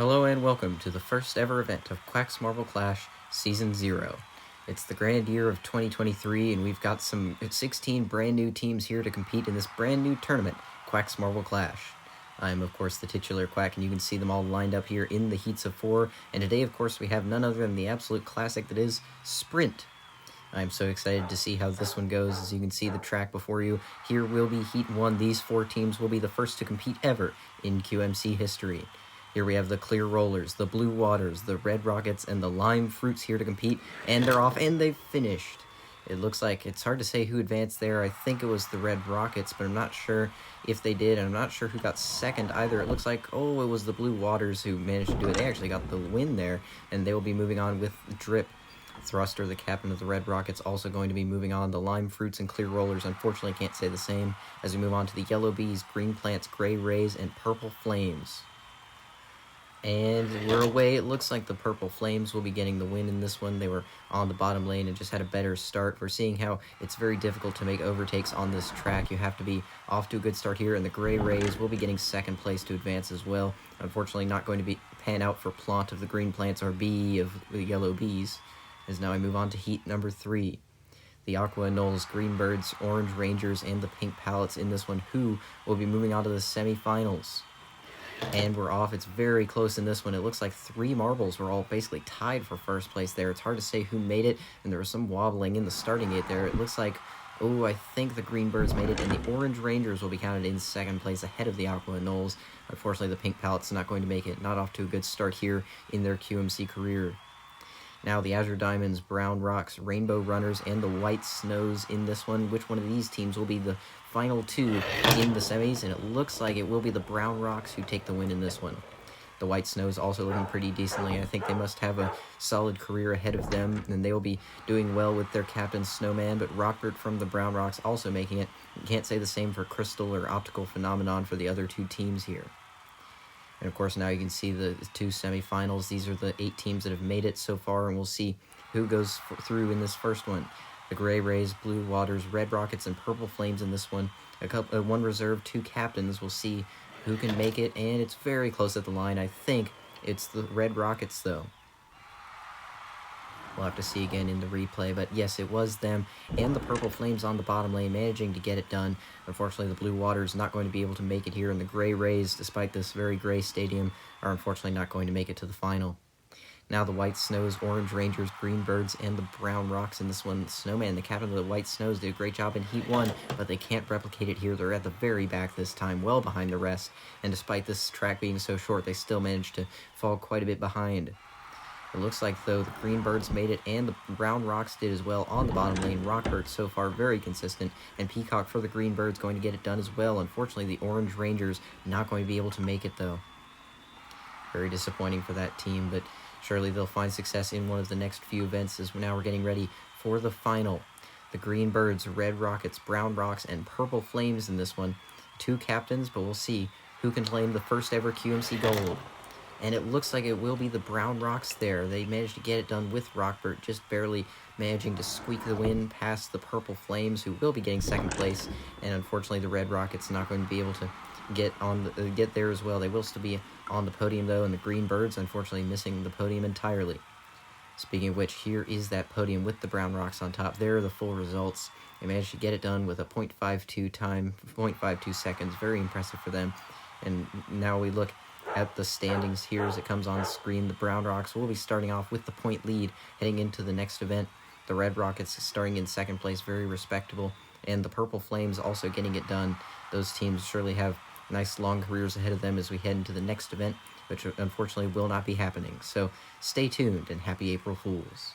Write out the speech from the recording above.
Hello and welcome to the first ever event of Quack's Marble Clash Season 0. It's the grand year of 2023 and we've got some 16 brand new teams here to compete in this brand new tournament, Quack's Marble Clash. I'm of course the titular Quack and you can see them all lined up here in the heats of 4, and today of course we have none other than the absolute classic that is Sprint. I'm so excited to see how this one goes. As you can see the track before you, here will be Heat 1. These 4 teams will be the first to compete ever in QMC history. Here we have the Clear Rollers, the Blue Waters, the Red Rockets, and the Lime Fruits here to compete, and they're off, and they've finished. It looks like it's hard to say who advanced there. I think it was the Red Rockets, but I'm not sure if they did, and I'm not sure who got second either. It looks like, it was the Blue Waters who managed to do it. They actually got the win there, and they will be moving on with Drip. Thruster, the captain of the Red Rockets, also going to be moving on. The Lime Fruits and Clear Rollers, unfortunately, can't say the same, as we move on to the Yellow Bees, Green Plants, Gray Rays, and Purple Flames. And we're away. It looks like the Purple Flames will be getting the win in this one. They were on the bottom lane and just had a better start. We're seeing how it's very difficult to make overtakes on this track. You have to be off to a good start here, and the Gray Rays will be getting second place to advance as well. Unfortunately, not going to be pan out for Plant of the Green Plants or Bee of the Yellow Bees, as now I move on to heat number 3. The Aqua Anoles, Green Birds, Orange Rangers, and the Pink Palettes in this one, who will be moving on to the semifinals. And we're off. It's very close in this one. It looks like 3 marbles were all basically tied for first place there. It's hard to say who made it, and there was some wobbling in the starting gate there. It looks like, I think the Green Birds made it, and the Orange Rangers will be counted in second place ahead of the Aqua Anoles. Unfortunately, the Pink Palettes are not going to make it. Not off to a good start here in their QMC career. Now the Azure Diamonds, Brown Rocks, Rainbow Runners, and the White Snows in this one. Which one of these teams will be the final 2 in the semis? And it looks like it will be the Brown Rocks who take the win in this one. The White Snows also looking pretty decently. I think they must have a solid career ahead of them, and they will be doing well with their captain Snowman, but Rockbert from the Brown Rocks also making it. You can't say the same for Crystal or Optical Phenomenon for the other 2 teams here. And of course, now you can see the 2 semifinals. These are the 8 teams that have made it so far, and we'll see who goes through in this first one. The Gray Rays, Blue Waters, Red Rockets, and Purple Flames in this one. One reserve, 2 captains. We'll see who can make it, and it's very close at the line. I think it's the Red Rockets, though. We'll have to see again in the replay, but yes, it was them and the Purple Flames on the bottom lane managing to get it done. Unfortunately, the Blue Waters not going to be able to make it here, and the Gray Rays, despite this very gray stadium, are unfortunately not going to make it to the final. Now the White Snows, Orange Rangers, Green Birds, and the Brown Rocks in this one. Snowman, the captain of the White Snows, did a great job in Heat 1, but they can't replicate it here. They're at the very back this time, well behind the rest, and despite this track being so short, they still managed to fall quite a bit behind. It looks like, though, the Green Birds made it, and the Brown Rocks did as well on the bottom lane. Rockbird so far very consistent, and Peacock for the Green Birds going to get it done as well. Unfortunately, the Orange Rangers not going to be able to make it, though. Very disappointing for that team, but surely they'll find success in one of the next few events, as now we're getting ready for the final. The Green Birds, Red Rockets, Brown Rocks, and Purple Flames in this one. 2 captains, but we'll see who can claim the first ever QMC gold. And it looks like it will be the Brown Rocks there. They managed to get it done with Rockbert, just barely managing to squeak the win past the Purple Flames, who will be getting second place. And unfortunately, the Red Rockets not going to be able to get there as well. They will still be on the podium, though, and the Green Birds, unfortunately, missing the podium entirely. Speaking of which, here is that podium with the Brown Rocks on top. There are the full results. They managed to get it done with a 0.52 time, 0.52 seconds. Very impressive for them. And now we look at the standings here as it comes on screen. The Brown Rocks will be starting off with the point lead heading into the next event. The Red Rockets starting in second place, very respectable, and the Purple Flames also getting it done. Those teams surely have nice long careers ahead of them as we head into the next event, which unfortunately will not be happening. So stay tuned, and happy April Fools.